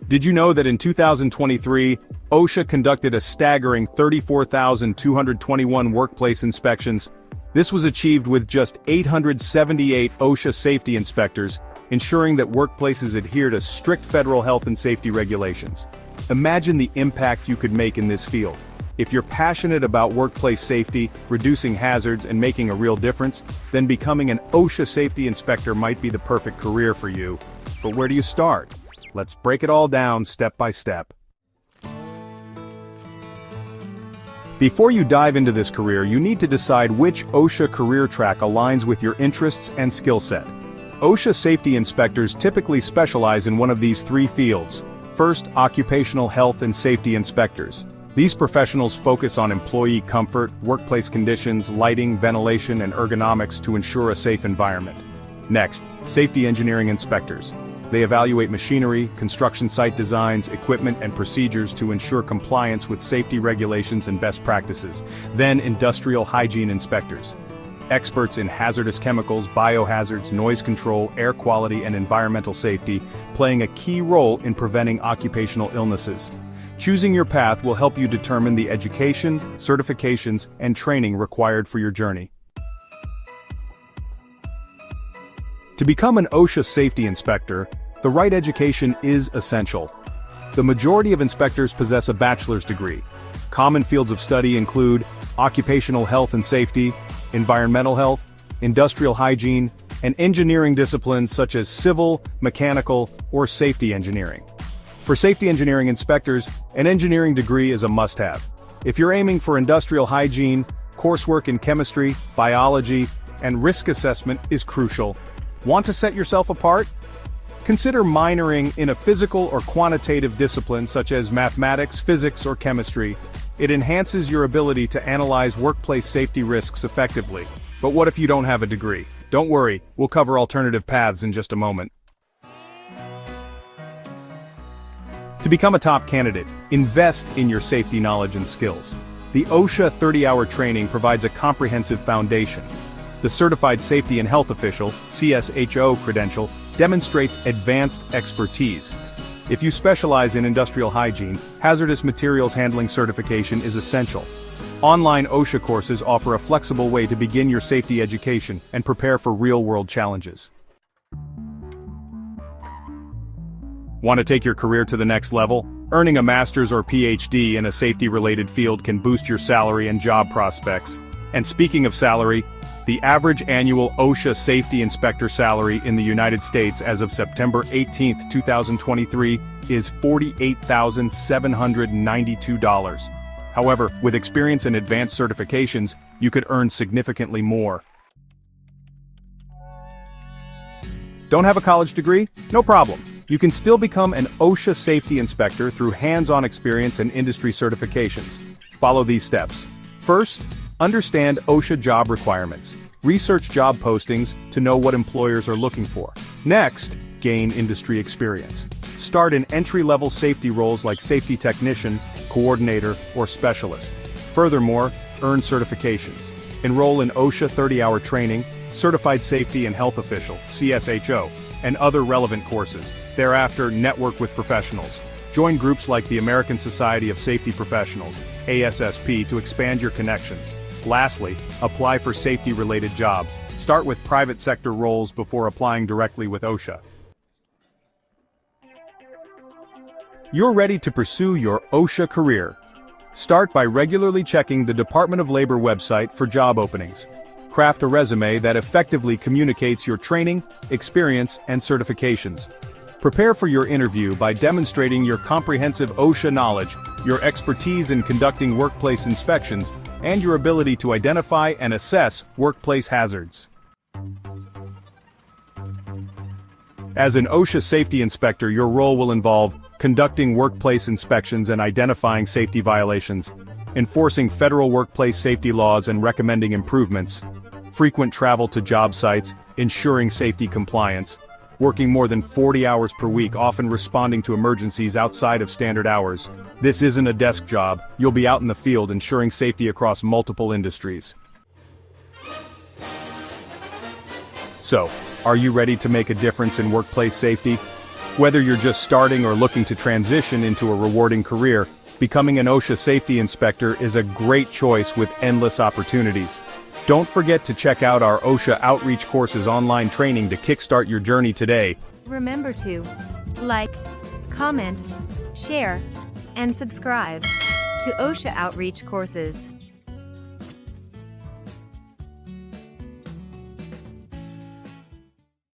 Did you know that in 2023, OSHA conducted a staggering 34,221 workplace inspections? This was achieved with just 878 OSHA Safety Inspectors, ensuring that workplaces adhere to strict federal health and safety regulations. Imagine the impact you could make in this field. If you're passionate about workplace safety, reducing hazards, and making a real difference, then becoming an OSHA Safety Inspector might be the perfect career for you. But where do you start? Let's break it all down step by step. Before you dive into this career, you need to decide which OSHA career track aligns with your interests and skill set. OSHA Safety Inspectors typically specialize in one of these three fields. First, Occupational Health and Safety Inspectors. These professionals focus on employee comfort, workplace conditions, lighting, ventilation, and ergonomics to ensure a safe environment. Next, Safety Engineering Inspectors. They evaluate machinery, construction site designs, equipment, and procedures to ensure compliance with safety regulations and best practices. Then, Industrial Hygiene Inspectors. Experts in hazardous chemicals, biohazards, noise control, air quality, and environmental safety, playing a key role in preventing occupational illnesses. Choosing your path will help you determine the education, certifications, and training required for your journey. To become an OSHA Safety Inspector, the right education is essential. The majority of inspectors possess a bachelor's degree. Common fields of study include occupational health and safety, environmental health, industrial hygiene, and engineering disciplines such as civil, mechanical, or safety engineering. For safety engineering inspectors, an engineering degree is a must-have. If you're aiming for industrial hygiene, coursework in chemistry, biology, and risk assessment is crucial. Want to set yourself apart? Consider minoring in a physical or quantitative discipline such as mathematics, physics, or chemistry. It enhances your ability to analyze workplace safety risks effectively. But what if you don't have a degree? Don't worry, we'll cover alternative paths in just a moment. To become a top candidate, invest in your safety knowledge and skills. The OSHA 30-hour training provides a comprehensive foundation. The Certified Safety and Health Official (CSHO) credential demonstrates advanced expertise. If you specialize in industrial hygiene, hazardous materials handling certification is essential. Online OSHA courses offer a flexible way to begin your safety education and prepare for real-world challenges. Want to take your career to the next level? Earning a master's or PhD in a safety-related field can boost your salary and job prospects. And speaking of salary, the average annual OSHA Safety Inspector salary in the United States as of September 18, 2023 is $48,792. However, with experience and advanced certifications, you could earn significantly more. Don't have a college degree? No problem. You can still become an OSHA Safety Inspector through hands-on experience and industry certifications. Follow these steps. First, understand OSHA job requirements. Research job postings to know what employers are looking for. Next, gain industry experience. Start in entry-level safety roles like safety technician, coordinator, or specialist. Furthermore, earn certifications. Enroll in OSHA 30-hour training, Certified Safety and Health Official (CSHO), and other relevant courses. Thereafter, network with professionals. Join groups like the American Society of Safety Professionals, ASSP, to expand your connections. Lastly, apply for safety-related jobs. Start with private sector roles before applying directly with OSHA. You're ready to pursue your OSHA career. Start by regularly checking the Department of Labor website for job openings. Craft a resume that effectively communicates your training, experience, and certifications. Prepare for your interview by demonstrating your comprehensive OSHA knowledge, your expertise in conducting workplace inspections, and your ability to identify and assess workplace hazards. As an OSHA Safety Inspector, your role will involve conducting workplace inspections and identifying safety violations, enforcing federal workplace safety laws and recommending improvements, frequent travel to job sites, ensuring safety compliance, working more than 40 hours per week, often responding to emergencies outside of standard hours. This isn't a desk job. You'll be out in the field ensuring safety across multiple industries. So, are you ready to make a difference in workplace safety? Whether you're just starting or looking to transition into a rewarding career, becoming an OSHA Safety Inspector is a great choice with endless opportunities. Don't forget to check out our OSHA Outreach Courses online training to kickstart your journey today. Remember to like, comment, share, and subscribe to OSHA Outreach Courses.